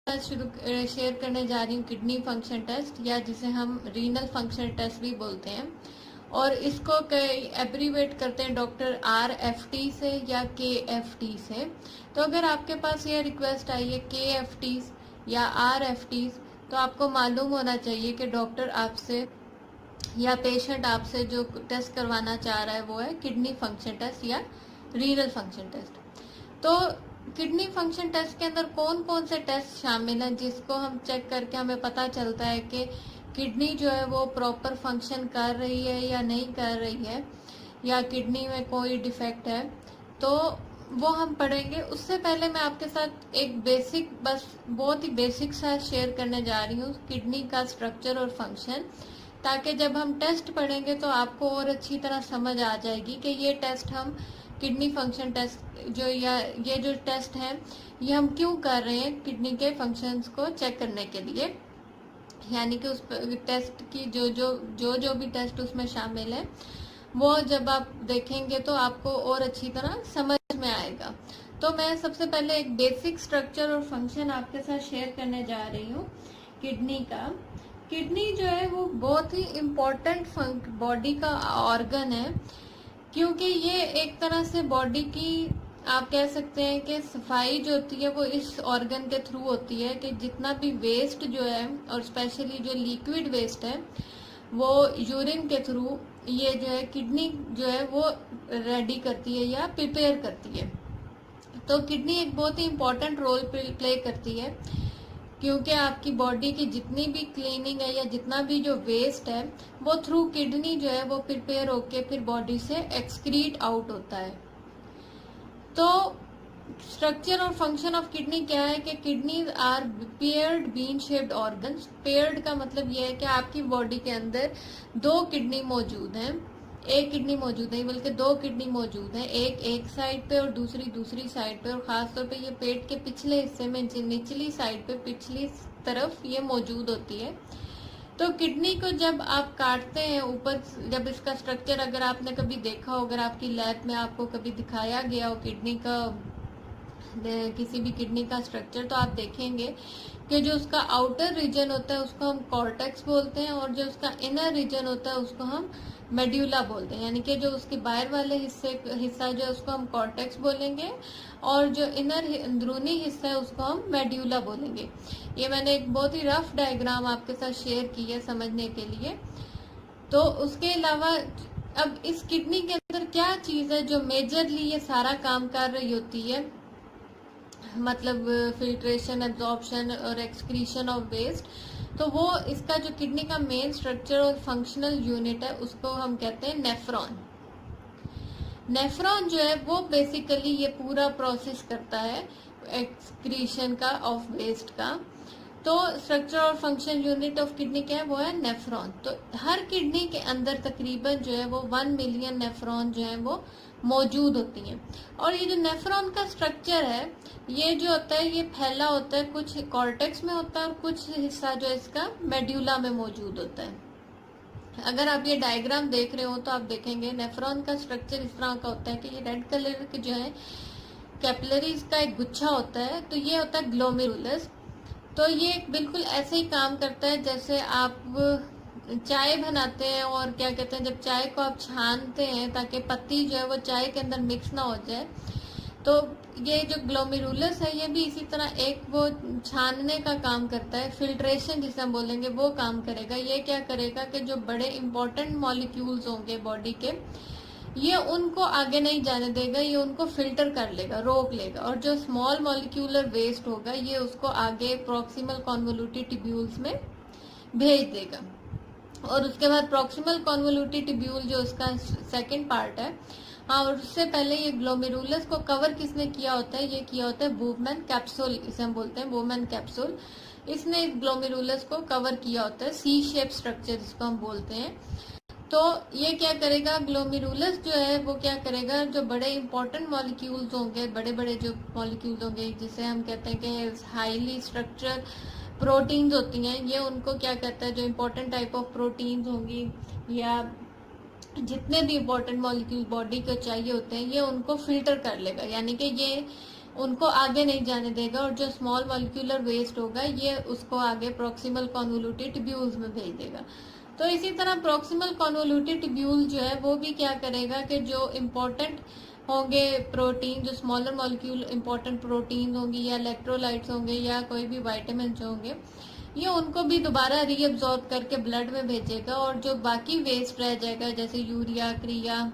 शुरू शेयर करने जा रही हूँ किडनी फंक्शन टेस्ट, या जिसे हम रीनल फंक्शन टेस्ट भी बोलते हैं, और इसको एब्रीवेट करते हैं डॉक्टर RFT से या KFT से। तो अगर आपके पास ये रिक्वेस्ट आई है KFT या RFT, तो आपको मालूम होना चाहिए कि डॉक्टर आपसे या पेशेंट आपसे जो टेस्ट करवाना चाह रहा है वो है किडनी फंक्शन टेस्ट या रीनल फंक्शन टेस्ट। तो किडनी फंक्शन टेस्ट के अंदर कौन कौन से टेस्ट शामिल हैं जिसको हम चेक करके हमें पता चलता है कि किडनी जो है वो प्रॉपर फंक्शन कर रही है या नहीं कर रही है, या किडनी में कोई डिफेक्ट है, तो वो हम पढ़ेंगे। उससे पहले मैं आपके साथ एक बेसिक, बस बहुत ही बेसिक सा शेयर करने जा रही हूँ किडनी का स्ट्रक्चर और फंक्शन, ताकि जब हम टेस्ट पढ़ेंगे तो आपको और अच्छी तरह समझ आ जाएगी कि ये टेस्ट हम किडनी फंक्शन टेस्ट जो, या ये जो टेस्ट है ये हम क्यों कर रहे हैं किडनी के फंक्शंस को चेक करने के लिए। यानी कि उस टेस्ट की जो भी टेस्ट उसमें शामिल है वो जब आप देखेंगे तो आपको और अच्छी तरह समझ में आएगा। तो मैं सबसे पहले एक बेसिक स्ट्रक्चर और फंक्शन आपके साथ शेयर करने जा रही हूँ किडनी का। किडनी जो है वो बहुत ही इम्पोर्टेंट बॉडी का ऑर्गन है, क्योंकि ये एक तरह से बॉडी की आप कह सकते हैं कि सफाई जो होती है वो इस ऑर्गन के थ्रू होती है, कि जितना भी वेस्ट जो है और स्पेशली जो लिक्विड वेस्ट है वो यूरिन के थ्रू ये जो है किडनी जो है वो रेडी करती है या प्रिपेयर करती है। तो किडनी एक बहुत ही इम्पोर्टेंट रोल प्ले करती है, क्योंकि आपकी बॉडी की जितनी भी क्लीनिंग है या जितना भी जो वेस्ट है वो थ्रू किडनी जो है वो प्रिपेयर होके फिर बॉडी से एक्सक्रीट आउट होता है। तो स्ट्रक्चर और फंक्शन ऑफ किडनी क्या है कि kidneys are paired bean shaped organs. Paired का मतलब यह है कि आपकी बॉडी के अंदर दो किडनी मौजूद हैं, एक किडनी मौजूद नहीं बल्कि दो किडनी मौजूद है, एक साइड पे और दूसरी साइड पे, और खासतौर पे ये पेट के पिछले हिस्से में निचली साइड पे पिछली तरफ ये मौजूद होती है। तो किडनी को जब आप काटते हैं ऊपर, जब इसका स्ट्रक्चर अगर आपने कभी देखा हो, अगर आपकी लैब में आपको कभी दिखाया गया हो किडनी का, किसी भी किडनी का स्ट्रक्चर, तो आप देखेंगे कि जो उसका आउटर रीजन होता है उसको हम कॉर्टेक्स बोलते हैं, और जो उसका इनर रीजन होता है उसको हम मेड्यूला बोलते हैं। यानी कि जो उसके बाहर वाले हिस्सा जो है उसको हम कॉर्टेक्स बोलेंगे, और जो इनर अंदरूनी हिस्सा है उसको हम मेड्यूला बोलेंगे। ये मैंने एक बहुत ही रफ डायग्राम आपके साथ शेयर की है समझने के लिए। तो उसके अलावा अब इस किडनी के अंदर क्या चीज है जो मेजरली ये सारा काम कर रही होती है, मतलब फिल्ट्रेशन, एब्जॉर्प्शन और एक्सक्रीशन ऑफ वेस्ट, तो वो इसका जो किडनी का मेन स्ट्रक्चर और फंक्शनल यूनिट है उसको हम कहते हैं नेफ्रॉन। नेफ्रॉन जो है वो बेसिकली ये पूरा प्रोसेस करता है एक्सक्रीशन का ऑफ वेस्ट का। तो स्ट्रक्चर और फंक्शन यूनिट ऑफ किडनी क्या है, वो है नेफ्रॉन। तो हर किडनी के अंदर तकरीबन जो है वो 1 मिलियन नेफ्रॉन जो है वो मौजूद होती हैं। और ये जो नेफ्रॉन का स्ट्रक्चर है ये जो होता है ये फैला होता है, कुछ कॉर्टेक्स में होता है और कुछ हिस्सा जो है इसका मेड्यूला में मौजूद होता है। अगर आप ये डायग्राम देख रहे हो तो आप देखेंगे नेफ्रॉन का स्ट्रक्चर इस तरह का होता है कि ये रेड कलर के जो है कैपिलरीज का एक गुच्छा होता है, तो ये होता है ग्लोमेरुलस। तो ये बिल्कुल ऐसे ही काम करता है जैसे आप चाय बनाते हैं और क्या कहते हैं, जब चाय को आप छानते हैं ताकि पत्ती जो है वो चाय के अंदर मिक्स ना हो जाए, तो ये जो ग्लोमेरुलस है ये भी इसी तरह एक वो छानने का काम करता है, फिल्ट्रेशन जिसे हम बोलेंगे वो काम करेगा। ये क्या करेगा कि जो बड़े इंपॉर्टेंट मॉलिक्यूल्स होंगे बॉडी के, ये उनको आगे नहीं जाने देगा, ये उनको फिल्टर कर लेगा, रोक लेगा, और जो स्मॉल मॉलिक्यूलर वेस्ट होगा ये उसको आगे प्रॉक्सिमल कॉन्वोल्यूटिव ट्यूब्यूल्स में भेज देगा। और उसके बाद प्रॉक्सिमल कॉन्वोल्यूटिव ट्यूब्यूल जो इसका सेकंड पार्ट है, हाँ, और उससे पहले ये ग्लोमेरुलस को कवर किसने किया होता है, ये किया होता है बूफमैन कैप्सूल, इसे हम बोलते हैं बूफमैन कैप्सूल। इसने ग्लोमेरुलस को कवर किया होता है, सी शेप स्ट्रक्चर जिसको हम बोलते हैं। तो ये क्या करेगा, ग्लोमेरुलस जो है वो क्या करेगा, जो बड़े इंपॉर्टेंट मॉलिक्यूल्स होंगे, बड़े बड़े जो मॉलिक्यूल्स होंगे जिसे हम कहते हैं कि हाईली स्ट्रक्चर प्रोटीन्स होती हैं, ये उनको क्या कहता है, जो इंपॉर्टेंट टाइप ऑफ प्रोटीन्स होंगी या जितने भी इंपॉर्टेंट मॉलिक्यूल बॉडी को चाहिए होते हैं ये उनको फिल्टर कर लेगा। यानी कि ये उनको आगे नहीं जाने देगा, और जो स्मॉल मॉलिक्यूलर वेस्ट होगा ये उसको आगे प्रॉक्सिमल कॉन्वोल्यूटेड ट्यूब्यूल्स में भेज देगा। तो इसी तरह प्रॉक्सिमल कॉन्वोल्यूटेड ट्यूब्यूल जो है वो भी क्या करेगा कि जो इम्पोर्टेंट होंगे प्रोटीन, जो स्मॉलर मॉलिक्यूल इम्पोर्टेंट प्रोटीन होंगी या इलेक्ट्रोलाइट्स होंगे या कोई भी वाइटामिन जो होंगे, ये उनको भी दोबारा रीअब्जॉर्ब करके ब्लड में भेजेगा, और जो बाकी वेस्ट रह जाएगा जैसे यूरिया, क्रिया,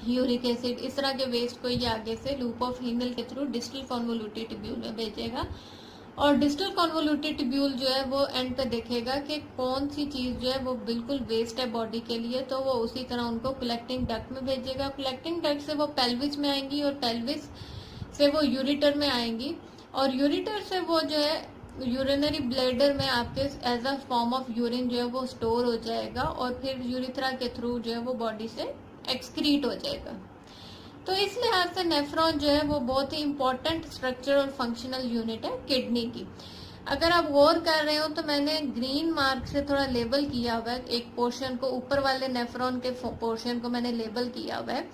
यूरिक एसिड, इस तरह के वेस्ट को ये आगे से लूप ऑफ हीनल के थ्रू डिस्टल कॉन्वोल्यूटेड ट्यूब्यूल में भेजेगा। और डिस्टल कॉन्वोल्यूटेड ट्यूब्यूल जो है वो एंड पे देखेगा कि कौन सी चीज जो है वो बिल्कुल वेस्ट है बॉडी के लिए, तो वो उसी तरह उनको कलेक्टिंग डक्ट में भेजेगा। कलेक्टिंग डक्ट से वो पेल्विस में आएंगी, और पेल्विस से वो यूरिटर में आएंगी, और यूरिटर से वो जो है यूरिनरी ब्लैडर में आपके as a form of urine जो है वो स्टोर हो जाएगा, और फिर यूरिथ्रा के थ्रू जो है वो बॉडी से एक्सक्रीट हो जाएगा। तो इस लिहाज से नेफ्रॉन जो है वो बहुत ही इंपॉर्टेंट स्ट्रक्चर और फंक्शनल यूनिट है किडनी की। अगर आप गौर कर रहे हो तो मैंने ग्रीन मार्क से थोड़ा लेबल किया हुआ है एक पोर्शन को, ऊपर वाले नेफ्रॉन के पोर्शन को मैंने लेबल किया हुआ है।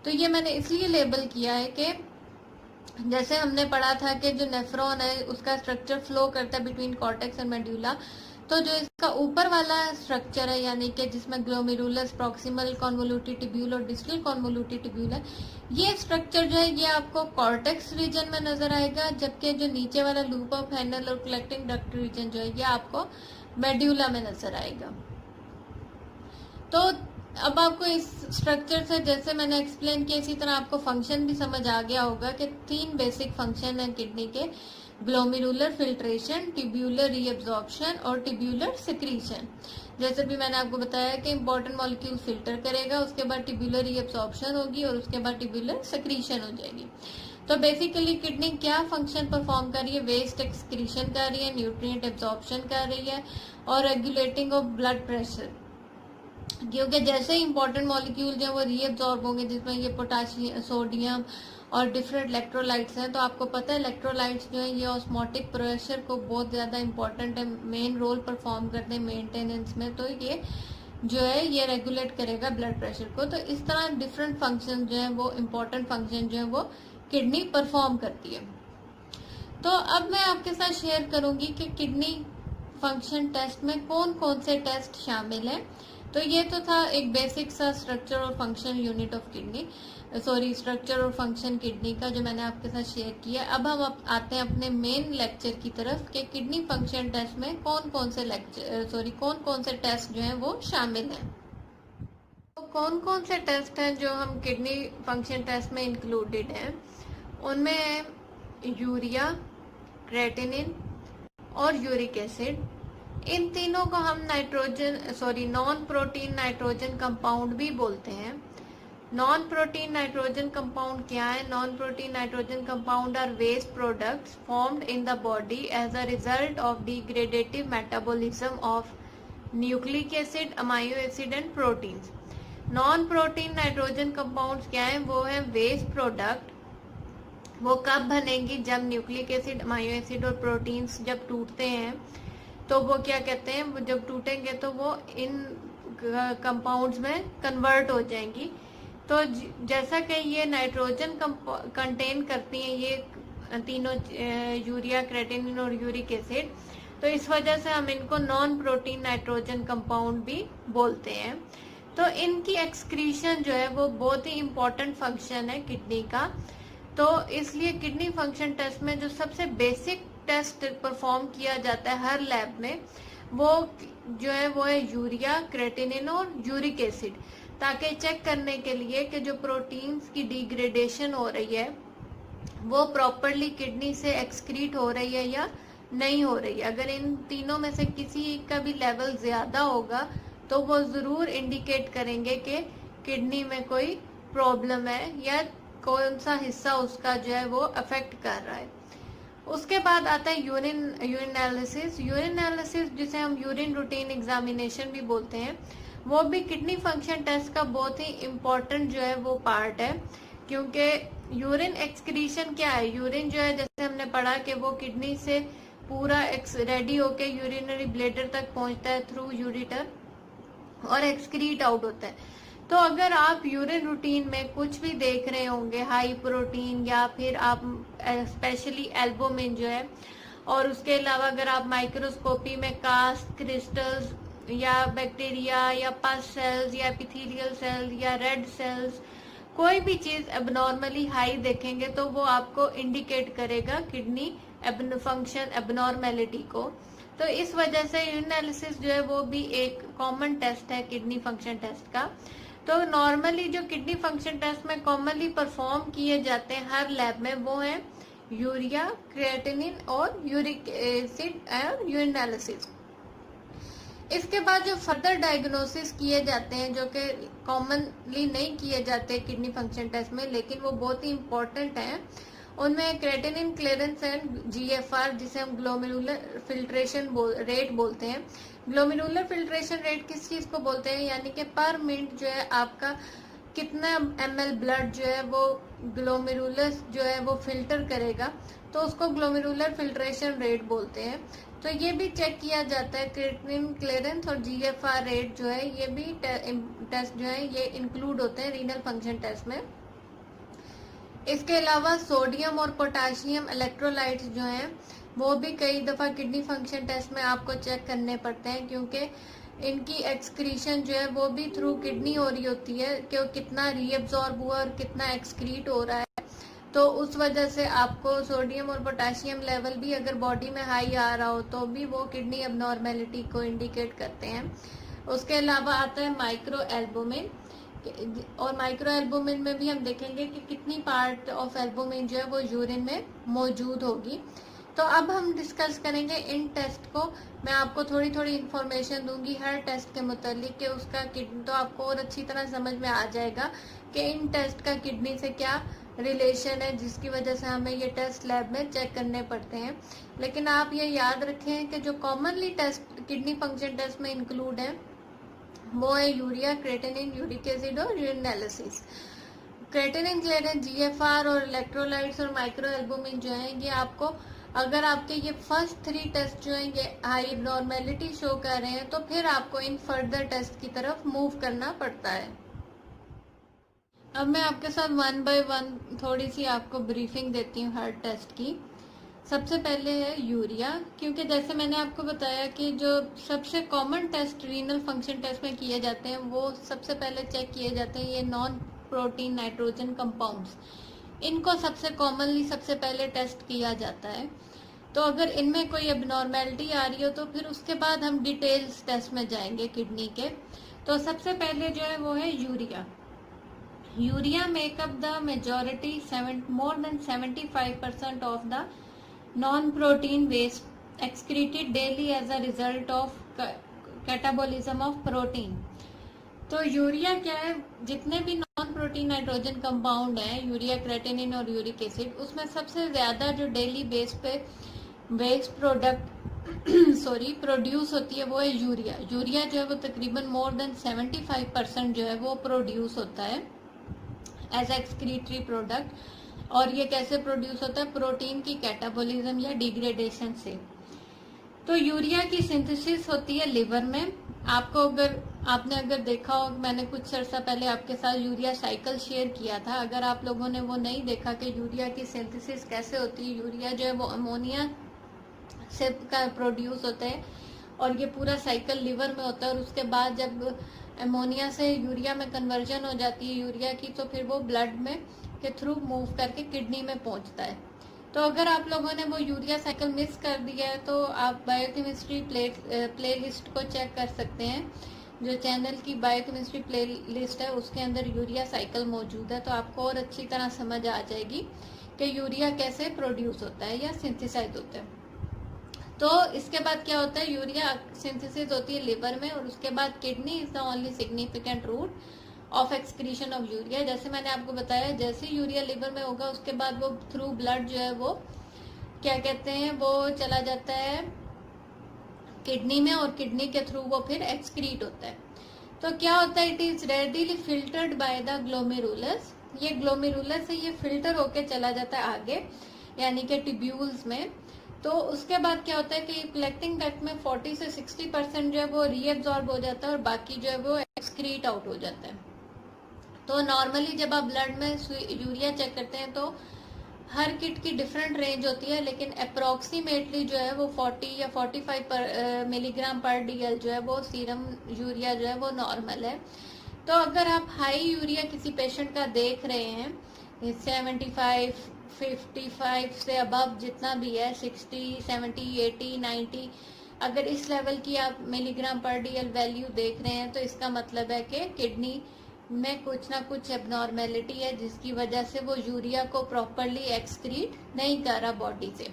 तो ये मैंने इसलिए लेबल किया है कि जैसे हमने पढ़ा था कि जो नेफ्रॉन है उसका स्ट्रक्चर फ्लो करता है बिटवीन कॉर्टेक्स एंड मेडुला, तो जो इसका ऊपर वाला स्ट्रक्चर है यानी कि जिसमें ग्लोमेरुलस, प्रॉक्सिमल कॉन्वोल्यूटेड ट्यूब्यूल और डिस्टल कॉन्वोल्यूटेड ट्यूब्यूल है, ये स्ट्रक्चर जो है ये आपको कॉर्टेक्स रीजन में नजर आएगा, जबकि जो नीचे वाला लूप ऑफ हैंडल और कलेक्टिंग डक्ट रीजन जो है ये आपको मेड्यूला में नजर आएगा। तो अब आपको इस स्ट्रक्चर से जैसे मैंने एक्सप्लेन किया इसी तरह आपको फंक्शन भी समझ आ गया होगा कि 3 बेसिक फंक्शन है किडनी के, ग्लोमेरुलर फिल्ट्रेशन, ट्यूब्यूलर रीअब्जॉर्प्शन और ट्यूब्यूलर सिक्रीशन। जैसे भी मैंने आपको बताया कि इंपॉर्टेंट मॉलिक्यूल फिल्टर करेगा, उसके बाद ट्यूब्यूलर रीअब्जॉर्प्शन होगी और उसके बाद ट्यूब्यूलर सिक्रीशन हो जाएगी। तो बेसिकली किडनी क्या फंक्शन परफॉर्म कर रही है? वेस्ट एक्सक्रीशन कर रही है, न्यूट्रिएंट एब्जॉर्प्शन कर रही है और रेगुलेटिंग ऑफ ब्लड प्रेशर, क्योंकि जैसे इंपॉर्टेंट मॉलिक्यूल जो है वो रीअब्जॉर्ब होंगे जिसमें ये पोटाशियम, सोडियम और डिफरेंट इलेक्ट्रोलाइट्स हैं। तो आपको पता है इलेक्ट्रोलाइट्स जो है ये ऑस्मोटिक प्रेशर को बहुत ज़्यादा इंपॉर्टेंट है, मेन रोल परफॉर्म करते हैं मेंटेनेंस में। तो ये जो है ये रेगुलेट करेगा ब्लड प्रेशर को। तो इस तरह डिफरेंट फंक्शन जो है वो इम्पोर्टेंट फंक्शन जो है वो किडनी परफॉर्म करती है। तो अब मैं आपके साथ शेयर करूंगी कि किडनी फंक्शन टेस्ट में कौन कौन से टेस्ट शामिल हैं। तो ये तो था एक बेसिक सा स्ट्रक्चर और function unit of kidney, structure और फंक्शन किडनी का जो मैंने आपके साथ शेयर किया। अब हम आते हैं अपने मेन लेक्चर की तरफ कि किडनी फंक्शन टेस्ट में कौन कौन से टेस्ट जो हैं वो शामिल हैं। तो कौन कौन से टेस्ट हैं जो हम किडनी फंक्शन टेस्ट में इंक्लूडेड हैं? उनमें है यूरिया, क्रेटिनिन और यूरिक एसिड। इन तीनों को हम नॉन प्रोटीन नाइट्रोजन कंपाउंड भी बोलते हैं। नॉन प्रोटीन नाइट्रोजन कंपाउंड क्या है? Non protein nitrogen compound are waste products formed in the body as a result of degradative metabolism of nucleic acid, amino acid and proteins. Non protein nitrogen compounds क्या है? वो है waste product. वो कब बनेंगी? जब न्यूक्लिक एसिड, अमाइनो एसिड और proteins जब टूटते हैं तो वो क्या कहते हैं, वो जब टूटेंगे तो वो इन कंपाउंड्स में कन्वर्ट हो जाएंगी। तो जैसा कि ये नाइट्रोजन कंटेन करती हैं ये तीनों, यूरिया, क्रेटिनिन और यूरिक एसिड, तो इस वजह से हम इनको नॉन प्रोटीन नाइट्रोजन कंपाउंड भी बोलते हैं। तो इनकी एक्सक्रीशन जो है वो बहुत ही इम्पोर्टेंट फंक्शन है किडनी का। तो इसलिए किडनी फंक्शन टेस्ट में जो सबसे बेसिक टेस्ट परफॉर्म किया जाता है हर लैब में वो जो है वो है यूरिया, क्रेटिनिन और यूरिक एसिड, ताकि चेक करने के लिए कि जो प्रोटीन्स की डिग्रेडेशन हो रही है वो प्रॉपरली किडनी से एक्सक्रीट हो रही है या नहीं हो रही है। अगर इन तीनों में से किसी का भी लेवल ज्यादा होगा तो वो जरूर इंडिकेट करेंगे कि किडनी में कोई प्रॉब्लम है या कौन सा हिस्सा उसका जो है वो अफेक्ट कर रहा है। उसके बाद आता है यूरिन एनालिसिस। यूरिन एनालिसिस जिसे हम यूरिन रूटीन एग्जामिनेशन भी बोलते हैं, वो भी किडनी फंक्शन टेस्ट का बहुत ही इम्पोर्टेंट जो है वो पार्ट है, क्योंकि यूरिन एक्सक्रीशन क्या है? यूरिन जो है जैसे हमने पढ़ा कि वो किडनी से पूरा रेडी होके यूरिनरी ब्लैडर तक पहुंचता है थ्रू यूरिटर और एक्सक्रीट आउट होता है। तो अगर आप यूरिन रूटीन में कुछ भी देख रहे होंगे हाई प्रोटीन, या फिर आप स्पेशली एल्बुमिन जो है, और उसके अलावा अगर आप माइक्रोस्कोपी में कास्ट क्रिस्टल्स या बैक्टीरिया या पस सेल्स या एपिथेलियल सेल्स या रेड सेल्स, कोई भी चीज एबनॉर्मली हाई देखेंगे तो वो आपको इंडिकेट करेगा किडनी फंक्शन एबनॉर्मेलिटी को। तो इस वजह से यूरिनालिसिस जो है वो भी एक कॉमन टेस्ट है किडनी फंक्शन टेस्ट का। तो नॉर्मली जो किडनी फंक्शन टेस्ट में कॉमनली परफॉर्म किए जाते हैं हर लैब में, वो है यूरिया, क्रिएटिनिन और यूरिक एसिड और यूरिनालिसिस। इसके बाद जो फर्दर डायग्नोसिस किए जाते हैं, जो कि कॉमनली नहीं किए जाते किडनी फंक्शन टेस्ट में, लेकिन वो बहुत ही इंपॉर्टेंट है, उनमें क्रेटिनिन क्लियरेंस एंड जीएफआर, जिसे हम ग्लोमेरुलर फिल्ट्रेशन रेट बोलते हैं। ग्लोमेरुलर फिल्ट्रेशन रेट किस चीज को बोलते हैं, यानी कि पर मिनट जो है आपका कितना ml ब्लड जो है वो ग्लोमेरुलस जो है वो फिल्टर करेगा, तो उसको ग्लोमेरुलर फिल्ट्रेशन रेट बोलते हैं। तो ये भी चेक किया जाता है, क्रिएटिनिन क्लियरेंस और जीएफआर रेट जो है, ये भी टेस्ट जो है ये इंक्लूड होते हैं रीनल फंक्शन टेस्ट में। इसके अलावा सोडियम और पोटेशियम इलेक्ट्रोलाइट्स जो हैं वो भी कई दफा किडनी फंक्शन टेस्ट में आपको चेक करने पड़ते हैं, क्योंकि इनकी एक्सक्रीशन जो है वो भी थ्रू किडनी हो रही होती है कि वो कितना रीअब्सॉर्ब हुआ और कितना एक्सक्रीट हो रहा है। तो उस वजह से आपको सोडियम और पोटेशियम लेवल भी अगर बॉडी में हाई आ रहा हो तो भी वो किडनी एबनॉर्मेलिटी को इंडिकेट करते हैं। उसके अलावा आता है माइक्रो एल्बुमिन, और माइक्रो एल्बुमिन में भी हम देखेंगे कि कितनी पार्ट ऑफ एल्बुमिन जो है वो यूरिन में मौजूद होगी। तो अब हम डिस्कस करेंगे इन टेस्ट को। मैं आपको थोड़ी थोड़ी इन्फॉर्मेशन दूंगी हर टेस्ट के मुतालिक कि उसका किडनी, तो आपको और अच्छी तरह समझ में आ जाएगा कि इन टेस्ट का किडनी से क्या रिलेशन है, जिसकी वजह से हमें ये टेस्ट लैब में चेक करने पड़ते हैं। लेकिन आप ये याद रखें कि जो commonly test kidney function test में इंक्लूड है वो है यूरिया, क्रेटिनिन, यूरिक एसिड और यूरिनालिसिस। क्रेटिनिन क्लियरेंस, जीएफआर और इलेक्ट्रोलाइट्स और माइक्रो एल्बुमिन जो है ये आपको, अगर आपके ये फर्स्ट 3 टेस्ट जो है ये हाई नॉर्मेलिटी शो कर रहे हैं तो फिर आपको इन फर्दर टेस्ट की तरफ मूव करना पड़ता है। अब मैं आपके साथ 1 बाय 1 थोड़ी सी आपको ब्रीफिंग देती हूँ हर टेस्ट की। सबसे पहले है यूरिया, क्योंकि जैसे मैंने आपको बताया कि जो सबसे common test renal function test में किए जाते हैं वो सबसे पहले चेक किए जाते हैं ये नॉन प्रोटीन नाइट्रोजन कंपाउंड्स, इनको सबसे कॉमनली सबसे पहले टेस्ट किया जाता है। तो अगर इनमें कोई एबनॉर्मेलिटी आ रही हो तो फिर उसके बाद हम डिटेल्स टेस्ट में जाएंगे किडनी के। तो सबसे पहले जो है वो है urea. Urea makeup the majority more than 75% of the non-protein waste excreted daily as a result of catabolism of protein। तो यूरिया क्या है, जितने भी नॉन प्रोटीन नाइट्रोजन कंपाउंड हैं, यूरिया, क्रेटिनिन और यूरिक एसिड, उसमें सबसे ज्यादा जो डेली बेस पे वेस्ट प्रोडक्ट प्रोड्यूस होती है वो है यूरिया। यूरिया जो है वो तकरीबन मोर देन 75% जो है वो प्रोड्यूस होता है एज एक्सक्रीटरी प्रोडक्ट। और ये कैसे प्रोड्यूस होता है, प्रोटीन की कैटाबोलिज्म या डिग्रेडेशन से। तो यूरिया की सिंथेसिस होती है लिवर में। आपको आपने अगर देखा हो, मैंने कुछ अर्सा पहले आपके साथ यूरिया साइकिल शेयर किया था, अगर आप लोगों ने वो नहीं देखा कि यूरिया की सिंथेसिस कैसे होती है, यूरिया जो है वो अमोनिया से का प्रोड्यूस होता है और ये पूरा साइकिल लिवर में होता है, और उसके बाद जब अमोनिया से यूरिया में कन्वर्जन हो जाती है यूरिया की, तो फिर वो ब्लड में के थ्रू मूव करके किडनी में पहुंचता है। तो अगर आप लोगों ने वो यूरिया साइकिल मिस कर दिया है तो आप बायोकेमिस्ट्री प्लेलिस्ट को चेक कर सकते हैं। जो चैनल की बायोकेमिस्ट्री प्लेलिस्ट है उसके अंदर यूरिया साइकिल मौजूद है, तो आपको और अच्छी तरह समझ आ जाएगी कि यूरिया कैसे प्रोड्यूस होता है या सिंथेसाइज होता है। तो इसके बाद क्या होता है, यूरिया सिंथेसिस होती है लिवर में, और उसके बाद kidney is the only significant route of excretion of urea. जैसे मैंने आपको बताया, जैसे यूरिया लिवर में होगा उसके बाद वो थ्रू ब्लड जो है वो क्या कहते हैं, वो चला जाता है किडनी में, और किडनी के थ्रू वो फिर एक्सक्रीट होता है। तो क्या होता है, it is readily filtered by the glomerulus. ये ग्लोमेरुलस से ये फिल्टर होके चला जाता है आगे, यानी कि ट्यूब्यूल्स में। तो उसके बाद क्या होता है कि कलेक्टिंग डक्ट में 40 से 60% जो है वो रीएब्सॉर्ब हो जाता है और बाकी जो है वो एक्सक्रीट आउट हो जाता है। तो नॉर्मली जब आप ब्लड में यूरिया चेक करते हैं तो हर किट की डिफरेंट रेंज होती है, लेकिन अप्रोक्सीमेटली जो है वो 40 या 45 मिलीग्राम पर डीएल जो है वो सीरम यूरिया जो है वो नॉर्मल है। तो अगर आप हाई यूरिया किसी पेशेंट का देख रहे हैं 75, 55 से अबव जितना भी है, 60, 70, 80, 90, अगर इस लेवल की आप मिलीग्राम पर डीएल वैल्यू देख रहे हैं तो इसका मतलब है कि किडनी में कुछ ना कुछ एबनॉर्मेलिटी है, जिसकी वजह से वो यूरिया को प्रॉपरली एक्सक्रीट नहीं कर रहा बॉडी से।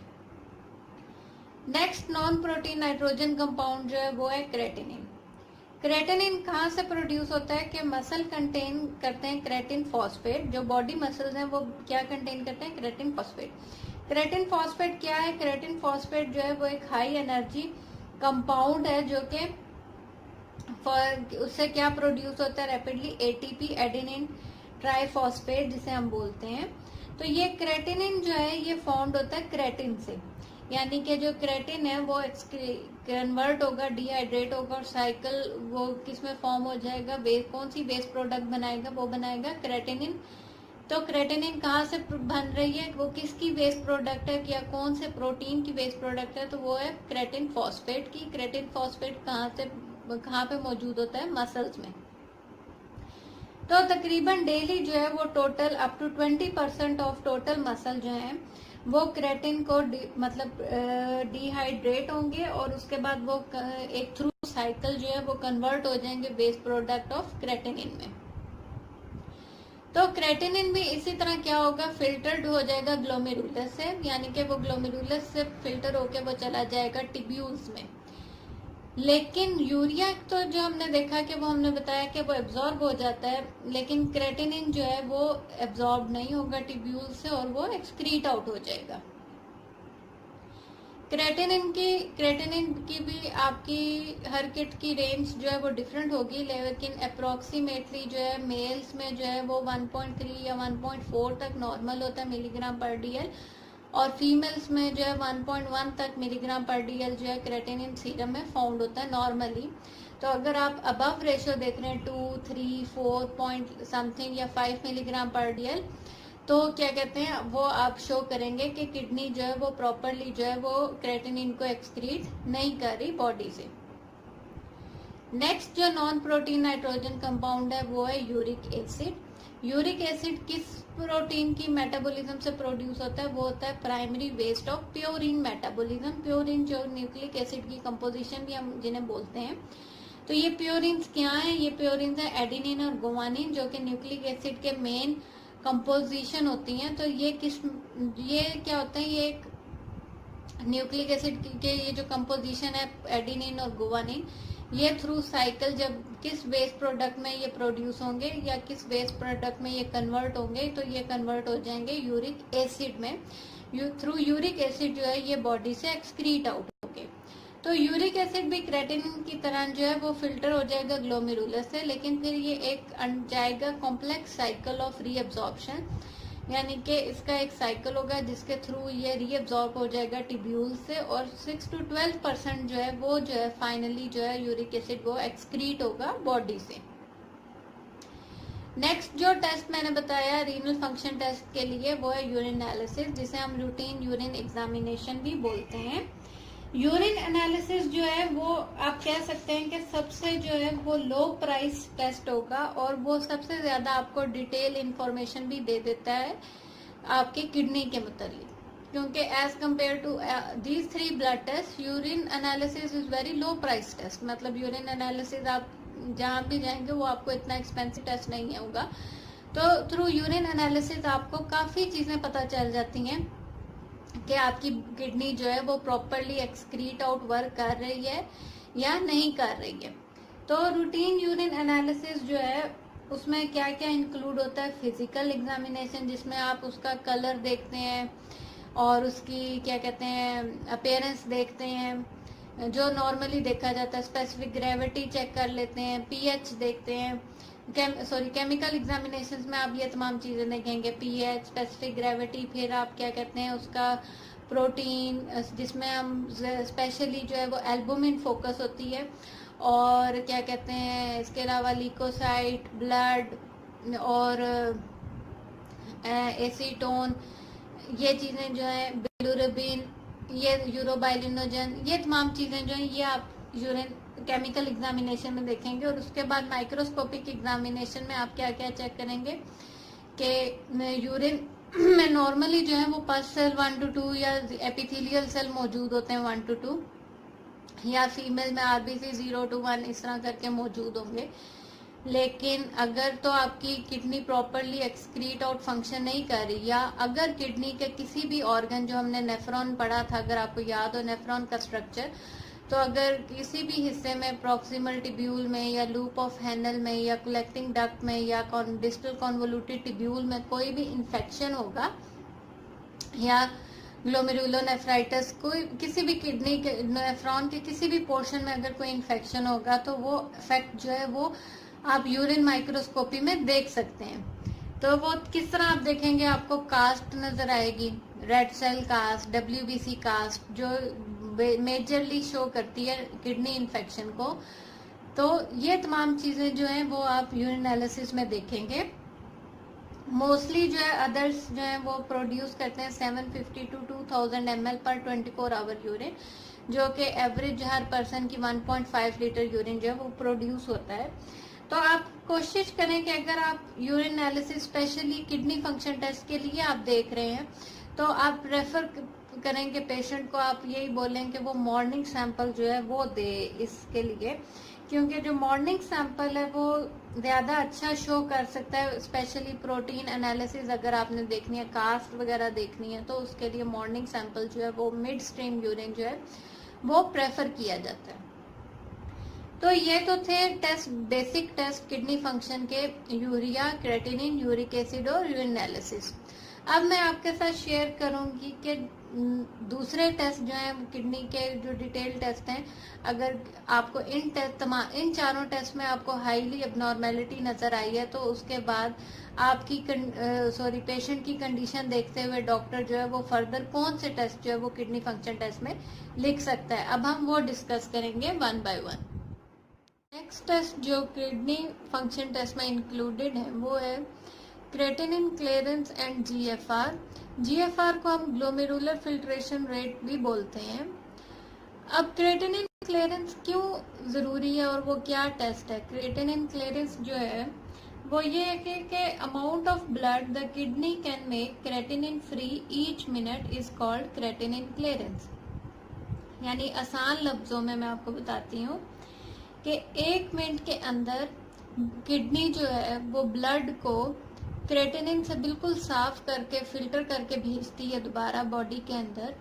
Next non protein nitrogen compound जो है वो है क्रेटिनिन। क्रेटिनिन कहाँ से प्रोड्यूस होता है कि मसल कंटेन करते हैं क्रेटिन फॉस्फेट। जो बॉडी मसल्स हैं वो क्या कंटेन करते हैं? Creatine phosphate. क्रेटिन फॉस्फेट क्या है? क्रेटिन फॉस्फेट जो है वो एक हाई एनर्जी कंपाउंड है जो कि उससे क्या प्रोड्यूस होता है रैपिडली? एटीपी, एडेनिन ट्राइफॉस्फेट जिसे हम बोलते हैं। तो ये क्रेटिनिन जो है ये फॉर्म्ड होता है क्रेटिन से, यानी कि जो क्रेटिन है वो कन्वर्ट होगा, डिहाइड्रेट होगा और साइकिल वो किस में फॉर्म हो जाएगा? कौन सी वेस्ट प्रोडक्ट बनाएगा? वो बनाएगा क्रेटिनिन। तो क्रेटिनिन कहाँ से बन रही है? वो किसकी वेस्ट प्रोडक्ट है या कौन से प्रोटीन की वेस्ट प्रोडक्ट है? तो वो है क्रेटिन फॉस्फेट की। क्रेटिन फॉस्फेट कहाँ पे मौजूद होता है? मसल्स में। तो तकरीबन डेली जो है वो total up to 20% of total muscle जो है वो क्रेटिन को डिहाइड्रेट होंगे और उसके बाद वो एक थ्रू साइकिल जो है वो कन्वर्ट हो जाएंगे वेस्ट प्रोडक्ट ऑफ क्रेटिनिन में। तो क्रेटिनिन भी इसी तरह क्या होगा? फिल्टर्ड हो जाएगा ग्लोमेरुलस से, यानी कि वो ग्लोमेरुलस से फिल्टर होके वो चला जाएगा टिब्यूल्स में। लेकिन यूरिया तो जो हमने देखा कि वो हमने बताया कि वो एब्जॉर्ब हो जाता है, लेकिन क्रेटिनिन जो है वो एब्जॉर्ब नहीं होगा टिब्यूल से और वो एक्सक्रीट आउट हो जाएगा। क्रेटिनिन की भी आपकी हर किट की रेंज जो है वो डिफरेंट होगी, लेकिन अप्रोक्सीमेटली जो है मेल्स में जो है वो 1.3 या 1.4 तक नॉर्मल होता है मिलीग्राम पर डीएल, और फीमेल्स में जो है 1.1 तक मिलीग्राम पर डीएल जो है क्रेटिनिन सीरम में फाउंड होता है नॉर्मली। तो अगर आप अबव रेशियो देख रहे हैं 2, 3, 4 पॉइंट समथिंग या 5 मिलीग्राम पर डीएल, तो क्या कहते हैं वो आप शो करेंगे कि किडनी जो है वो प्रॉपरली जो है वो क्रेटिनिन को एक्सक्रीट नहीं कर रही बॉडी से। नेक्स्ट जो नॉन प्रोटीन नाइट्रोजन कंपाउंड है वो है यूरिक एसिड। यूरिक एसिड किस प्रोटीन की मेटाबॉलिज्म से प्रोड्यूस होता है? वो होता है primary waste of purine metabolism. Purine जो न्यूक्लिक एसिड की कंपोजिशन भी हम जिन्हें बोलते हैं। तो ये प्योरिन्स क्या है? ये प्योरिन्स है एडेनिन और गुआनिन जो कि न्यूक्लिक एसिड के मेन कंपोजिशन होती हैं। तो ये क्या होता है? ये एक न्यूक्लिक एसिड के ये जो कंपोजिशन है एडेनिन और गुआनिन, ये थ्रू साइकिल जब किस वेस्ट प्रोडक्ट में ये प्रोड्यूस होंगे या किस वेस्ट प्रोडक्ट में ये कन्वर्ट होंगे, तो ये कन्वर्ट हो जाएंगे यूरिक एसिड में। थ्रू यूरिक एसिड जो है ये बॉडी से एक्सक्रीट आउट होंगे। तो यूरिक एसिड भी क्रेटिनिन की तरह जो है वो फिल्टर हो जाएगा ग्लोमेरुलस से, लेकिन फिर ये एक जाएगा कॉम्प्लेक्स साइकिल ऑफ रीअब्जॉर्प्शन, यानी कि इसका एक साइकिल होगा जिसके थ्रू ये रीअब्जॉर्ब हो जाएगा टिब्यूल से, और 6 to 12% जो है वो जो है फाइनली जो है यूरिक एसिड वो एक्सक्रीट होगा बॉडी से। नेक्स्ट जो टेस्ट मैंने बताया रीनल फंक्शन टेस्ट के लिए वो है यूरिन एनालिसिस, जिसे हम रूटीन यूरिन एग्जामिनेशन भी बोलते हैं। यूरिन एनालिसिस जो है वो आप कह सकते हैं कि सबसे जो है वो लो प्राइस टेस्ट होगा और वो सबसे ज्यादा आपको डिटेल इंफॉर्मेशन भी दे देता है आपकी किडनी के मुतालिक, क्योंकि as compare to these 3 blood test urine analysis is very low price test. मतलब यूरिन एनालिसिस आप जहाँ भी जाएंगे वो आपको इतना एक्सपेंसिव टेस्ट नहीं होगा। तो थ्रू यूरिन एनालिसिस आपको काफी चीजें पता चल जाती हैं कि आपकी किडनी जो है वो प्रॉपरली एक्सक्रीट आउट वर्क कर रही है या नहीं कर रही है। तो रूटीन यूरिन एनालिसिस जो है उसमें क्या क्या इंक्लूड होता है? फिजिकल एग्जामिनेशन, जिसमें आप उसका कलर देखते हैं और उसकी क्या कहते हैं अपीयरेंस देखते हैं जो नॉर्मली देखा जाता है। स्पेसिफिक ग्रेविटी चेक कर लेते हैं, पीएच देखते हैं। केमिकल एग्जामिनेशंस में आप ये तमाम चीजें देखेंगे, पीएच, स्पेसिफिक ग्रेविटी, फिर आप क्या कहते हैं उसका प्रोटीन, जिसमें हम स्पेशली जो है वो एल्बुमिन फोकस होती है, और क्या कहते हैं इसके अलावा ल्यूकोसाइट, ब्लड, और एसीटोन, ये चीज़ें जो है बिलुरुबिन, ये यूरोबाइलिनोजन, ये तमाम चीज़ें जो हैं ये आप यूरिन केमिकल एग्जामिनेशन में देखेंगे। और उसके बाद माइक्रोस्कोपिक एग्जामिनेशन में आप क्या क्या चेक करेंगे कि यूरिन में नॉर्मली जो है वो पस सेल 1 to 2 या एपिथेलियल सेल मौजूद होते हैं 1 to 2, या फीमेल में आरबीसी 0 to 1 इस तरह करके मौजूद होंगे। लेकिन अगर तो आपकी kidney properly excrete out function नहीं कर रही, या अगर किडनी के किसी भी ऑर्गन, जो हमने नेफ्रॉन पढ़ा था अगर आपको याद हो नेफ्रॉन का स्ट्रक्चर, तो अगर किसी भी हिस्से में प्रॉक्सिमल टिब्यूल में या लूप ऑफ हैनल में या कलेक्टिंग डक्ट में या डिस्टल कॉन्वोल्यूटेड टिब्यूल में कोई भी इन्फेक्शन होगा, या ग्लोमेरुलोनेफ्राइटिस, कोई किसी भी किडनी के नेफ्रॉन के किसी भी पोर्शन में अगर कोई इन्फेक्शन होगा, तो वो इफेक्ट जो है वो आप यूरिन माइक्रोस्कोपी में देख सकते हैं। तो वो किस तरह आप देखेंगे, आपको कास्ट नजर आएगी, red cell cast, WBC cast, जो मेजरली शो करती है किडनी इन्फेक्शन को। तो ये तमाम चीजें जो हैं वो आप यूरिन एनालिसिस में देखेंगे। मोस्टली जो है अदर्स जो है वो प्रोड्यूस करते हैं 750 to 2000 ml per 24 our urine, जो कि एवरेज हर पर्सन की 1.5 लीटर यूरिन जो है वो प्रोड्यूस होता है। तो आप कोशिश करें कि अगर आप urine analysis specially kidney function test के लिए आप देख रहे हैं, तो आप रेफर करेंगे पेशेंट को, आप यही बोलें कि वो मॉर्निंग सैंपल जो है वो दे इसके लिए, क्योंकि जो मॉर्निंग सैंपल है वो ज़्यादा अच्छा शो कर सकता है। स्पेशली प्रोटीन एनालिसिस अगर आपने देखनी है, कास्ट वगैरह देखनी है, तो उसके लिए मॉर्निंग सैंपल जो है वो मिड स्ट्रीम यूरिन जो है वो प्रेफर किया जाता है। तो ये तो थे test, basic test kidney function के, यूरिया, क्रेटिनिन, यूरिक एसिड और यूरिन एनालिसिस। अब मैं आपके साथ शेयर करूंगी कि दूसरे टेस्ट जो हैं किडनी के, जो डिटेल टेस्ट हैं, अगर आपको इन चारों टेस्ट में आपको हाईली एबनॉर्मेलिटी नजर आई है, तो उसके बाद आपकी पेशेंट की कंडीशन देखते हुए डॉक्टर जो है वो फर्दर कौन से टेस्ट जो है वो किडनी फंक्शन टेस्ट में लिख सकता है। अब हम वो डिस्कस करेंगे 1 by 1। नेक्स्ट टेस्ट जो किडनी फंक्शन टेस्ट में इंक्लूडेड है वो है creatinine clearance and GFR। GFR को हम ग्लोमेरुलर फिल्ट्रेशन रेट भी बोलते हैं। अब क्रेटिनिन क्लियरेंस क्यों ज़रूरी है और वो क्या टेस्ट है? क्रेटिनिन क्लियरेंस जो है वो ये है कि amount of blood the kidney can make creatinine free each minute is called creatinine clearance. यानी आसान लफ्जों में मैं आपको बताती हूँ कि 1 मिनट के अंदर किडनी जो है वो ब्लड को क्रेटिनिन से बिल्कुल साफ करके फिल्टर करके भेजती है दोबारा बॉडी के अंदर,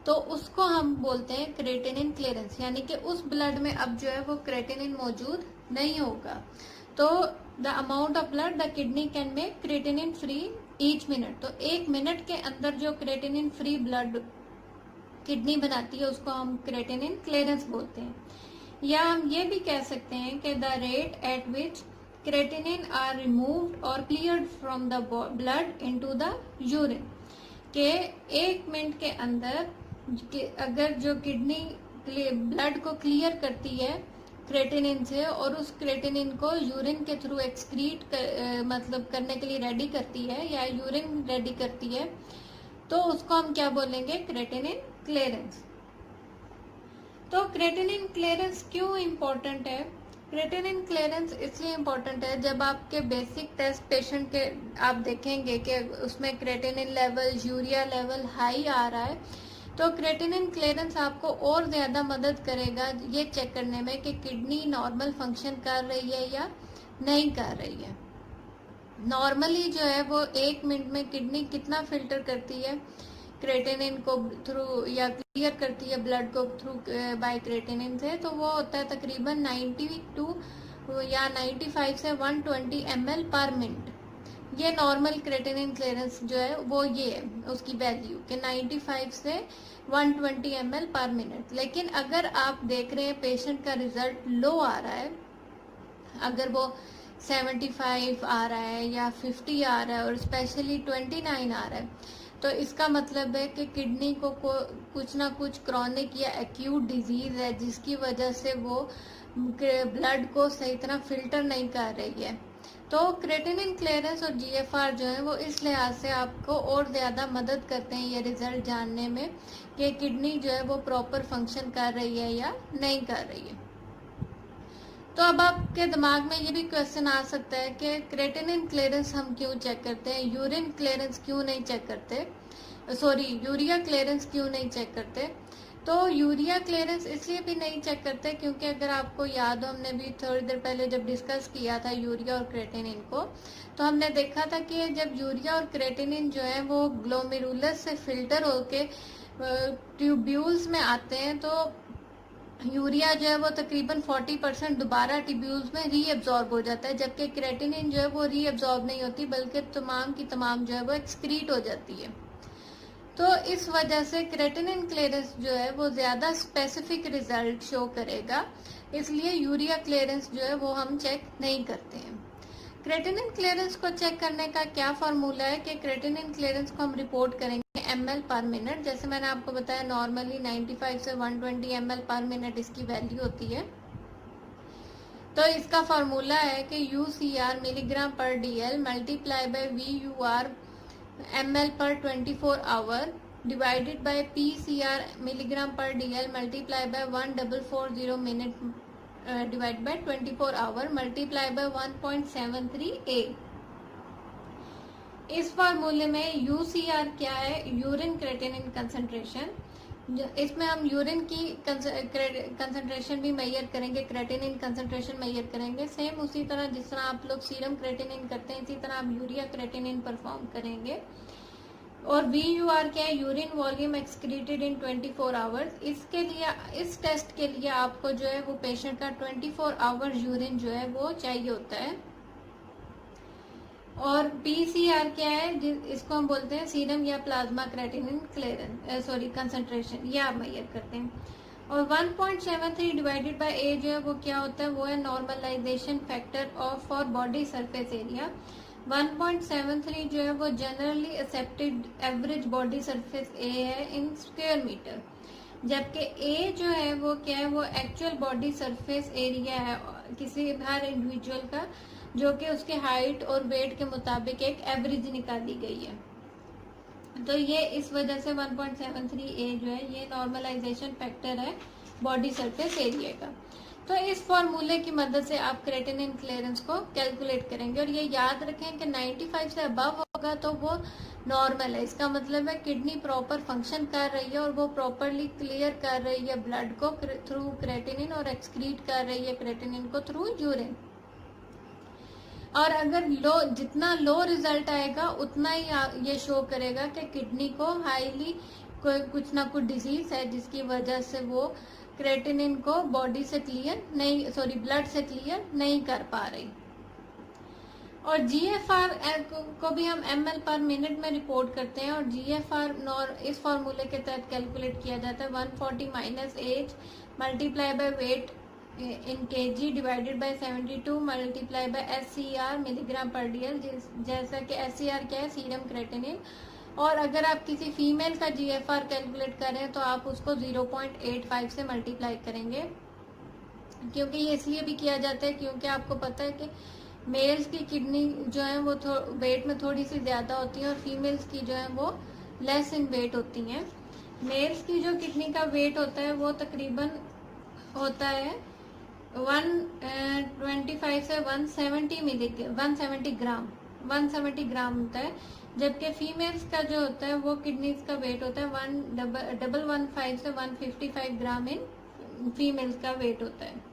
तो उसको हम बोलते हैं क्रेटिनिन क्लियरेंस। यानी कि उस ब्लड में अब जो है वो क्रेटिनिन मौजूद नहीं होगा। तो the amount of blood the kidney can make creatinine free each minute, तो 1 मिनट के अंदर जो क्रेटिनिन फ्री ब्लड किडनी बनाती है उसको हम क्रेटिनिन क्लियरेंस बोलते हैं। या हम ये भी कह सकते हैं कि the rate at which creatinine are removed और cleared from the blood into the urine, के 1 मिनट के अंदर अगर जो किडनी ब्लड को क्लियर करती है क्रेटिनिन से और उस क्रेटिनिन को यूरिन के थ्रू एक्सक्रीट मतलब करने के लिए रेडी करती है या यूरिन रेडी करती है, तो उसको हम क्या बोलेंगे? Creatinine clearance. तो क्रेटिनिन क्लियरेंस क्यों इम्पोर्टेंट है? क्रेटिनिन क्लियरेंस इसलिए इम्पोर्टेंट है, जब आपके बेसिक टेस्ट पेशेंट के आप देखेंगे कि उसमें creatinine level, urea level high आ रहा है, तो क्रेटिनिन क्लियरेंस आपको और ज़्यादा मदद करेगा ये चेक करने में कि किडनी नॉर्मल फंक्शन कर रही है या नहीं कर रही है। नॉर्मली जो है वो 1 मिनट में किडनी कितना फिल्टर करती है क्रेटिनिन को थ्रू, या क्लियर करती है ब्लड को थ्रू बाय क्रेटिनिन से, तो वो होता है तकरीबन 92 या 95 से 120 ml पर मिनट। ये नॉर्मल क्रेटिनिन क्लियरेंस जो है वो ये है उसकी वैल्यू कि 95 से 120 ml पर मिनट। लेकिन अगर आप देख रहे हैं पेशेंट का रिजल्ट लो आ रहा है, अगर वो 75 आ रहा है या 50 आ रहा है और स्पेशली 29 आ रहा है, तो इसका मतलब है कि किडनी को कुछ ना कुछ क्रॉनिक या एक्यूट डिजीज है जिसकी वजह से वो ब्लड को सही तरह फिल्टर नहीं कर रही है। तो क्रेटिनिन क्लियरेंस और जीएफआर जो है वो इस लिहाज से आपको और ज़्यादा मदद करते हैं ये रिजल्ट जानने में कि किडनी जो है वो प्रॉपर फंक्शन कर रही है या नहीं कर रही है। तो अब आपके दिमाग में ये भी क्वेश्चन आ सकता है कि क्रेटिनिन क्लियरेंस हम क्यों चेक करते हैं, यूरिन क्लियरेंस क्यों नहीं चेक करते, यूरिया क्लियरेंस क्यों नहीं चेक करते। तो यूरिया क्लियरेंस इसलिए भी नहीं चेक करते क्योंकि अगर आपको याद हो, हमने भी थोड़ी देर पहले जब डिस्कस किया था यूरिया और क्रेटिनिन को, तो हमने देखा था कि जब यूरिया और क्रेटिनिन जो है वो ग्लोमेरुलस से फिल्टर होके ट्यूब्यूल्स में आते हैं, तो यूरिया जो है वो तकरीबन 40% दोबारा ट्यूब्यूल्स में रीअब्जॉर्ब हो जाता है, जबकि क्रेटिनिन जो है वो रीअब्जॉर्ब नहीं होती बल्कि तमाम की तमाम जो है वो एक्सक्रीट हो जाती है। तो इस वजह से क्रेटिनिन क्लियरेंस जो है वो ज़्यादा स्पेसिफिक रिजल्ट शो करेगा, इसलिए यूरिया क्लियरेंस जो है वो हम चेक नहीं करते हैं। क्रेटिनिन क्लियरेंस को चेक करने का क्या फार्मूला है कि क्रेटिनिन क्लियरेंस को हम रिपोर्ट करेंगे ml पर मिनट। जैसे मैंने आपको बताया नॉर्मली 95 से 120 ml पर मिनट इसकी वैल्यू होती है। तो इसका फार्मूला है कि UCR milligram per DL multiply by VUR ml per 24 hour divided by PCR milligram per DL multiply by 1440 minute divide by 24 hour multiply by 1.73 A। इस फार्मूले में UCR क्या है, यूरिन क्रेटिनिन कंसंट्रेशन। इसमें हम यूरिन की कंसंट्रेशन भी major करेंगे, क्रेटिनिन कंसंट्रेशन मेजर करेंगे। सेम उसी तरह जिस तरह आप लोग सीरम क्रेटिनिन करते हैं, इसी तरह आप यूरिया क्रेटिनिन परफॉर्म करेंगे। और VUR क्या है, urine volume excreted in 24 hours. इसके लिए, इस टेस्ट के लिए आपको जो है वो पेशेंट का 24 आवर यूरिन जो है वो चाहिए होता है। और PCR क्या है, इसको हम बोलते हैं सीरम या प्लाज्मा क्रेटिनिन क्लियरेंस कंसंट्रेशन, ये आप मेजर करते हैं। और 1.73 डिवाइडेड बाय A जो है वो क्या होता है, वो है normalization factor of for body surface area. 1.73 जो है वो generally accepted average body surface a है इन स्क्वायर मीटर, जबकि A जो है वो क्या है, वो एक्चुअल बॉडी सरफेस एरिया है किसी हर इंडिविजुअल का, जो कि उसके हाइट और वेट के मुताबिक एक एवरेज निकाली गई है। तो ये इस वजह से 1.73 A जो है ये नॉर्मलाइजेशन फैक्टर है बॉडी सरफेस एरिया का। तो इस फॉर्मूले की मदद से आप क्रेटिनिन क्लियरेंस को कैलकुलेट करेंगे। और ये याद रखें कि 95 से अबव होगा तो वो नॉर्मल है, इसका मतलब है किडनी प्रॉपर फंक्शन कर रही है और वो प्रॉपरली क्लियर कर रही है ब्लड को थ्रू क्रेटिनिन और एक्सक्रीट कर रही है क्रेटिनिन को थ्रू यूरिन। और अगर जितना लो रिजल्ट आएगा उतना ही ये शो करेगा कि किडनी को हाईली कुछ ना कुछ डिजीज है जिसकी वजह से वो क्रेटिनिन को बॉडी से क्लियर नहीं, ब्लड से क्लियर नहीं कर पा रही। और GFR को भी हम ml पर मिनट में रिपोर्ट करते हैं। और GFR इस फॉर्मूले के तहत कैलकुलेट किया जाता है 140 minus age multiply by weight in kg divided by 72 multiply by SCR milligram per DL, जैसा कि SCR क्या है, सीरम क्रेटिनिन। और अगर आप किसी फीमेल का GFR कैलकुलेट कर रहे हैं तो आप उसको 0.85 से मल्टीप्लाई करेंगे, क्योंकि ये इसलिए भी किया जाता है क्योंकि आपको पता है कि मेल्स की किडनी जो है वो वेट में थोड़ी सी ज़्यादा होती है और फीमेल्स की जो है वो लेस इन वेट होती हैं। मेल्स की जो किडनी का वेट होता है वो तकरीबन होता है 125 से 170 ग्राम होता है, जबकि फीमेल्स का जो होता है वो किडनीज का वेट होता है 115 से 155 ग्राम इन फीमेल्स का वेट होता है।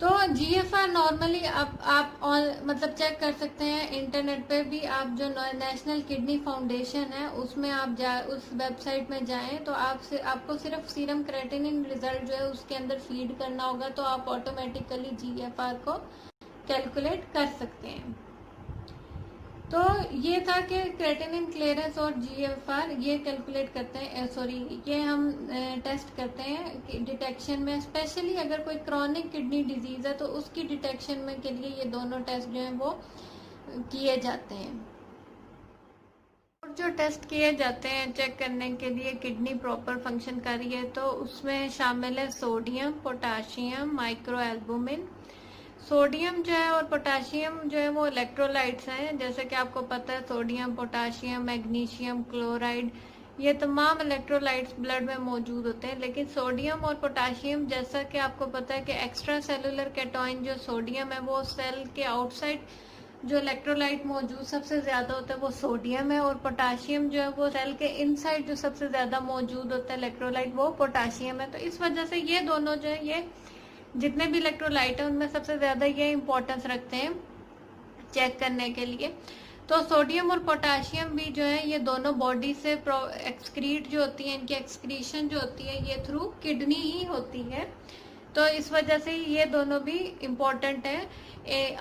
तो GFR नॉर्मली आप मतलब चेक कर सकते हैं इंटरनेट पे भी। आप जो नेशनल किडनी फाउंडेशन है उसमें आप उस वेबसाइट में जाएं तो आपको सिर्फ सीरम क्रेटिनिन रिजल्ट जो है उसके अंदर फीड करना होगा, तो आप ऑटोमेटिकली GFR को कैलकुलेट कर सकते हैं। तो ये था कि क्रेटिनिन क्लियरेंस और GFR ये कैलकुलेट करते हैं, ये हम टेस्ट करते हैं डिटेक्शन में। स्पेशली अगर कोई क्रॉनिक किडनी डिजीज है तो उसकी डिटेक्शन में के लिए ये दोनों टेस्ट जो हैं वो किए जाते हैं। और जो टेस्ट किए जाते हैं चेक करने के लिए किडनी प्रॉपर फंक्शन कर रही है, तो उसमें शामिल है sodium, potassium, micro albumin. Sodium जो है और पोटाशियम जो है वो इलेक्ट्रोलाइट्स हैं। जैसे कि आपको पता है सोडियम, पोटाशियम, मैग्नीशियम, क्लोराइड, ये तमाम इलेक्ट्रोलाइट्स ब्लड में मौजूद होते हैं। लेकिन सोडियम और पोटाशियम, जैसा कि आपको पता है कि एक्स्ट्रा सेलुलर कैटॉइन जो सोडियम है वो सेल के आउटसाइड जो इलेक्ट्रोलाइट मौजूद सबसे ज्यादा होता है वो सोडियम है, और पोटाशियम जो है वो सेल के इनसाइड जो सबसे ज्यादा मौजूद होता है इलेक्ट्रोलाइट वो पोटाशियम है। तो इस वजह से ये दोनों जो है, ये जितने भी इलेक्ट्रोलाइट है उनमें सबसे ज्यादा ये इंपॉर्टेंस रखते हैं चेक करने के लिए। तो सोडियम और पोटाशियम भी जो है ये दोनों बॉडी से एक्सक्रीट जो होती है, इनकी एक्सक्रीशन जो होती है ये थ्रू किडनी ही होती है। तो इस वजह से ये दोनों भी इम्पोर्टेंट है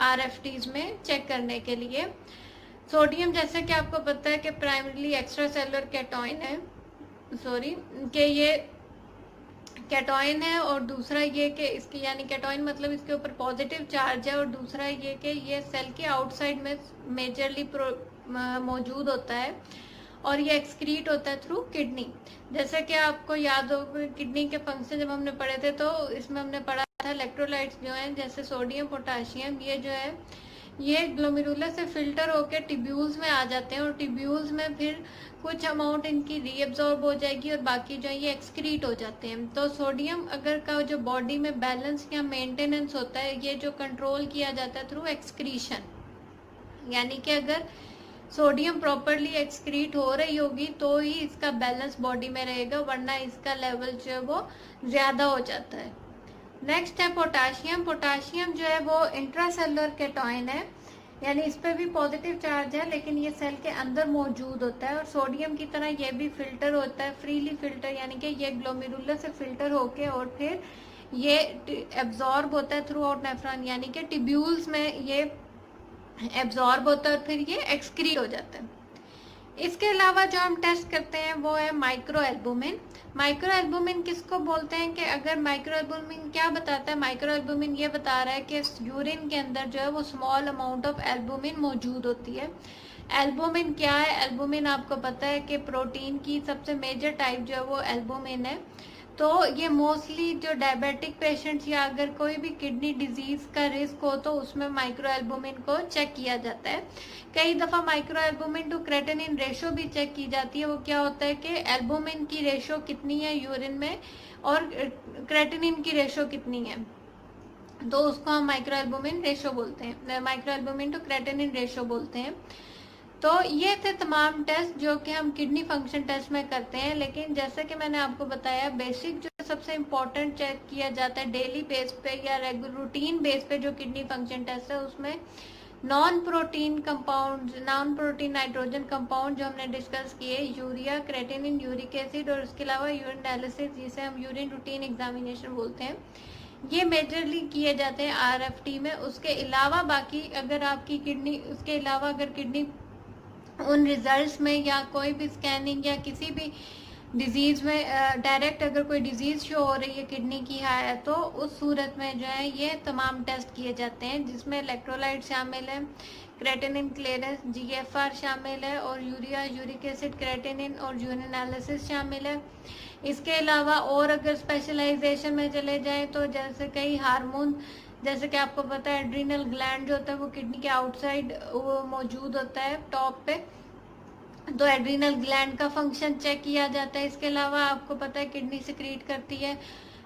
RFTs में चेक करने के लिए। सोडियम जैसे कि आपको पता है कि प्राइमरीली एक्स्ट्रा सेलुलर कैटॉइन है, कि ये कैटॉइन है, और दूसरा ये कि इसकी यानी कैटॉइन मतलब इसके ऊपर पॉजिटिव चार्ज है, और दूसरा ये कि ये सेल के आउटसाइड में मेजरली मौजूद होता है और ये एक्सक्रीट होता है थ्रू किडनी। जैसे कि आपको याद हो किडनी के फंक्शन जब हमने पढ़े थे तो इसमें हमने पढ़ा था इलेक्ट्रोलाइट्स जो हैं जैसे सोडियम, पोटाशियम, ये जो है ये ग्लोमेरुलर से फिल्टर होकर टिब्यूल्स में आ जाते हैं, और टिब्यूल्स में फिर कुछ अमाउंट इनकी रीअब्सॉर्ब हो जाएगी और बाकी जो है ये एक्सक्रीट हो जाते हैं। तो सोडियम अगर का जो बॉडी में बैलेंस या मेंटेनेंस होता है ये जो कंट्रोल किया जाता है थ्रू एक्सक्रीशन, यानी कि अगर सोडियम प्रॉपरली एक्सक्रीट हो रही होगी तो ही इसका बैलेंस बॉडी में रहेगा, वरना इसका लेवल जो है वो ज्यादा हो जाता है। नेक्स्ट है पोटाशियम। पोटाशियम जो है वो इंट्रासेलुलर कैटॉइन है, यानी इस पे भी पॉजिटिव चार्ज है लेकिन ये सेल के अंदर मौजूद होता है, और सोडियम की तरह ये भी फिल्टर होता है, फ्रीली फिल्टर, यानी कि ये ग्लोमेरुलर से फिल्टर होके और फिर ये एब्जॉर्ब होता है थ्रू आउट नेफ्रॉन, यानी कि टिब्यूल्स में ये एब्जॉर्ब होता है और फिर ये एक्सक्रीट हो जाता है। इसके अलावा जो हम टेस्ट करते हैं वो है माइक्रो एल्बुमिन। माइक्रो एल्बुमिन किसको बोलते हैं कि अगर माइक्रो एल्बुमिन क्या बताता है, माइक्रो एल्बुमिन ये बता रहा है कि यूरिन के अंदर जो है वो स्मॉल अमाउंट ऑफ एल्बुमिन मौजूद होती है। एल्बुमिन क्या है? एल्बुमिन आपको पता है कि प्रोटीन की सबसे मेजर टाइप जो है वो एल्बुमिन है। तो ये मोस्टली जो डायबिटिक पेशेंट्स या अगर कोई भी किडनी डिजीज का रिस्क हो तो उसमें माइक्रो एल्बुमिन को चेक किया जाता है। कई दफा micro albumin to creatinine ratio भी चेक की जाती है। वो क्या होता है कि एल्बुमिन की रेशो कितनी है यूरिन में और क्रेटिनिन की रेशो कितनी है, तो उसको हम माइक्रो एल्बुमिन रेशो बोलते हैं, micro albumin to creatinine ratio बोलते हैं। तो ये थे तमाम टेस्ट जो कि हम किडनी फंक्शन टेस्ट में करते हैं। लेकिन जैसे कि मैंने आपको बताया बेसिक जो सबसे इम्पोर्टेंट चेक किया जाता है डेली बेस पे या रेगुलर रूटीन बेस पे जो किडनी फंक्शन टेस्ट है उसमें non protein compound, non protein nitrogen compound जो हमने डिस्कस किए, यूरिया, क्रेटिनिन, यूरिक एसिड, और उसके अलावा यूरिन डायलिसिस जिसे हम यूरिन रूटीन एग्जामिनेशन बोलते हैं, ये मेजरली किए जाते हैं RFT में। उसके अलावा बाकी अगर आपकी किडनी, उसके अलावा अगर किडनी उन रिजल्ट्स में या कोई भी स्कैनिंग या किसी भी डिजीज में डायरेक्ट अगर कोई डिजीज शो हो रही है किडनी की है तो उस सूरत में जो है ये तमाम टेस्ट किए जाते हैं, जिसमें इलेक्ट्रोलाइट शामिल है, क्रेटिनिन क्लियरेंस, GFR शामिल है, और यूरिया, यूरिक एसिड, क्रेटिनिन और यूरिन एनालिसिस शामिल है। इसके अलावा और अगर स्पेशलाइजेशन में चले जाएं तो जैसे कई हार्मोन, जैसे कि आपको पता है एड्रीनल ग्लैंड जो होता है वो किडनी के आउटसाइड वो मौजूद होता है टॉप पे, तो एड्रीनल ग्लैंड का फंक्शन चेक किया जाता है। इसके अलावा आपको पता है किडनी सिक्रीट करती है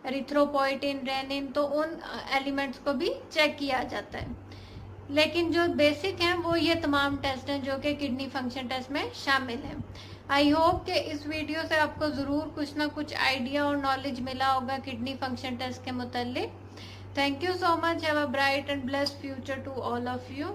एरिथ्रोपोइटिन, रेनिन, तो उन एलिमेंट्स को भी चेक किया जाता है। लेकिन जो बेसिक हैं वो ये तमाम टेस्ट हैं जो कि किडनी फंक्शन टेस्ट में शामिल हैं। आई होप कि इस वीडियो से आपको ज़रूर कुछ ना कुछ आइडिया और नॉलेज मिला होगा किडनी फंक्शन टेस्ट के मुताल्लिक। Thank you so much. Have a bright and blessed future to all of you.